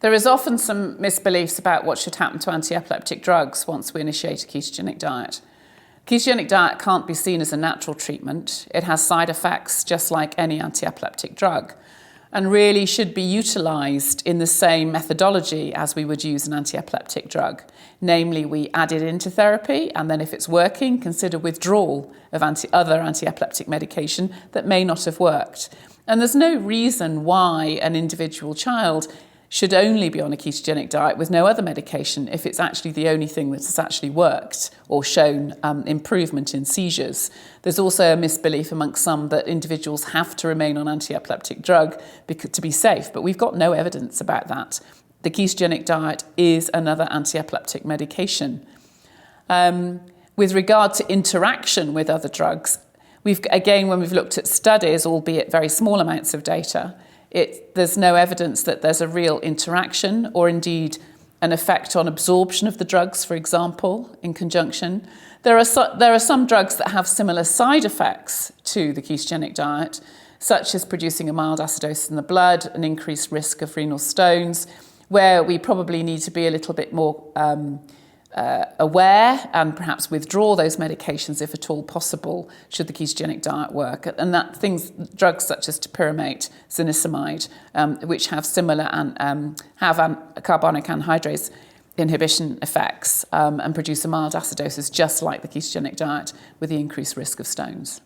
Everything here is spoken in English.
There is often some misbeliefs about what should happen to anti-epileptic drugs once we initiate a ketogenic diet. Ketogenic diet can't be seen as a natural treatment. It has side effects just like any anti-epileptic drug, and really should be utilised in the same methodology as we would use an anti-epileptic drug. Namely, we add it into therapy, and then if it's working, consider withdrawal of other anti-epileptic medication that may not have worked. And there's no reason why an individual child should only be on a ketogenic diet with no other medication if it's actually the only thing that has actually worked or shown improvement in seizures. There's also a misbelief amongst some that individuals have to remain on anti-epileptic drug to be safe, but we've got no evidence about that. The ketogenic diet is another anti-epileptic medication. With regard to interaction with other drugs, when we've looked at studies, albeit very small amounts of data, there's no evidence that there's a real interaction or indeed an effect on absorption of the drugs, for example, in conjunction. There are some drugs that have similar side effects to the ketogenic diet, such as producing a mild acidosis in the blood, an increased risk of renal stones, where we probably need to be a little bit more aware and perhaps withdraw those medications if at all possible should the ketogenic diet work. And drugs such as topiramate, zonisamide, which have similar carbonic anhydrase inhibition effects and produce a mild acidosis just like the ketogenic diet with the increased risk of stones.